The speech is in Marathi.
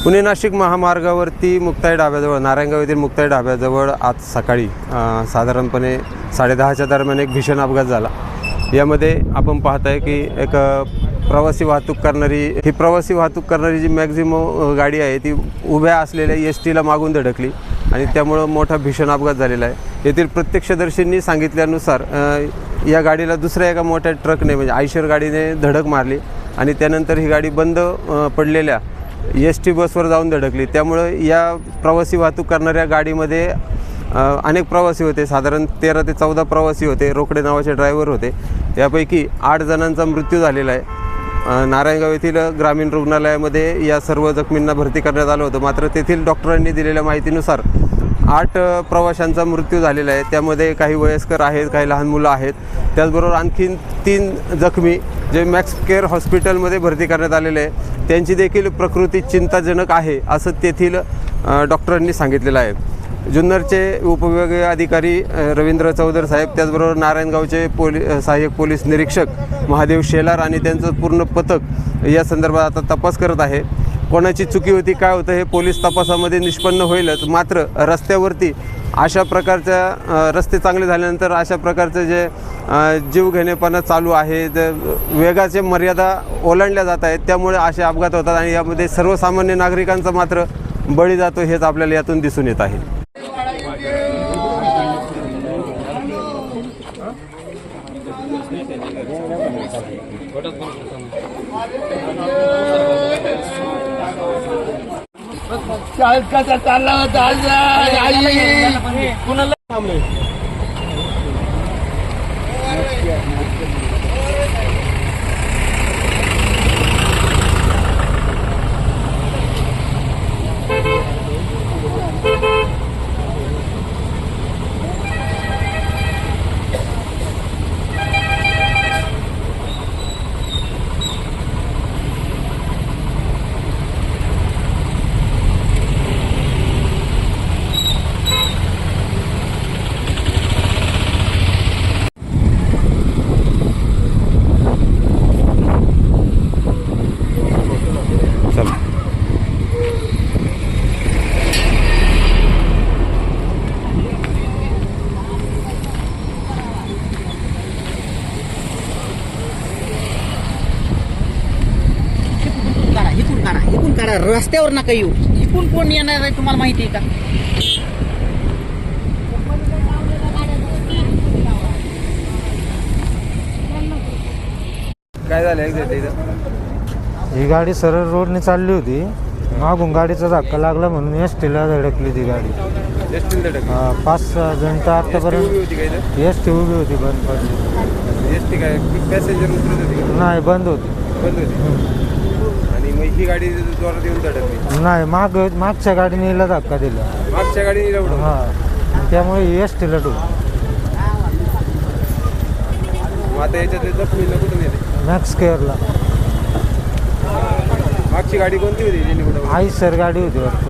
पुणे नाशिक महामार्गावरती मुक्ताई ढाब्याजवळ नारायणगाव येथील मुक्ताई ढाब्याजवळ आज सकाळी साधारणपणे 10:30च्या दरम्यान एक भीषण अपघात झाला। यामध्ये आपण पाहत आहे की एक प्रवासी वाहतूक करणारी जी मॅक्झिमो गाडी आहे ती उभ्या असलेल्या एसटीला मागून धडकली आणि त्यामुळे मोठा भीषण अपघात झालेला आहे। येथील प्रत्यक्षदर्शींनी सांगितल्यानुसार या गाडीला दुसऱ्या एका मोठ्या ट्रकने म्हणजे आयशर गाडीने धडक मारली आणि त्यानंतर ही गाडी बंद पडलेल्या एसटी बसवर जाऊन धडकली। त्यामुळे या प्रवासी वाहतूक करणाऱ्या गाडीमध्ये अनेक प्रवासी होते, साधारण 13 ते 14 प्रवासी होते। रोकडे नावाचे ड्रायव्हर होते। यापैकी 8 जणांचा मृत्यू झालेला आहे। नारायणगाव येथील ग्रामीण रुग्णालयामध्ये या सर्व जखमींना भरती करण्यात आलं होतं, मात्र तेथील डॉक्टरांनी दिलेल्या माहितीनुसार 8 प्रवाशांचा मृत्यू झालेला आहे। त्यामध्ये काही वयस्कर आहेत, काही लहान मुलं आहेत। त्याचबरोबर आणखीन 3 जखमी जे मॅक्स केअर हॉस्पिटलमध्ये भरती करण्यात आलेले आहे, त्यांची देखील प्रकृती चिंताजनक आहे असं तेथील डॉक्टरांनी सांगितलेलं आहे। जुन्नरचे उपविभागीय अधिकारी रवींद्र चौधर साहेब, त्याचबरोबर नारायणगावचे सहाय्यक पोलीस निरीक्षक महादेव शेलार आणि त्यांचं पूर्ण पथक या संदर्भात आता तपास करत आहे। कोणाची चुकी होती, काय होतं हे पोलीस तपासामध्ये निष्पन्न होईलच। मात्र रस्त्यावरती अशा प्रकारच्या रस्ते चांगले झाल्यानंतर अशा प्रकारचे जे जीवघेणेपणा चालू आहे, वेगाचे मर्यादा ओलांडल्या जात आहेत, त्यामुळे असे अपघात होतात आणि यामध्ये सर्वसामान्य नागरिकांचा मात्र बळी जातो हेच आपल्याला यातून दिसून येत आहे। कसा चालला होता कुणाला रस्त्यावर नका येऊ। इकडून कोण येणार आहे तुम्हाला माहिती आहे का? काय झालं एक्झॅक्ट इथं? ही गाडी सरळ रोडने चालली होती, मागून गाडीचा धक्का लागला म्हणून एसटीला धडकली ती गाडी। एसटीला धडक? 5-6 जण तर आतापर्यंत एसटी उभी होती, बंद पडली। एसटी काय पॅसेंजर उतरत होती? नाही, बंद होती। बंद होती आणि मग ही गाडी जोरात येऊन धडकली? नाही, मागच्या गाडीने हिला धक्का दिला। मागच्या गाडीने उडवलं? हां, त्यामुळे एसटीला डुबली। मग आता याच्यातले जखमीला कुठून येते? मॅक्स केअरला। मागची गाडी कोणती होती? आयशर गाडी होती वाटतं।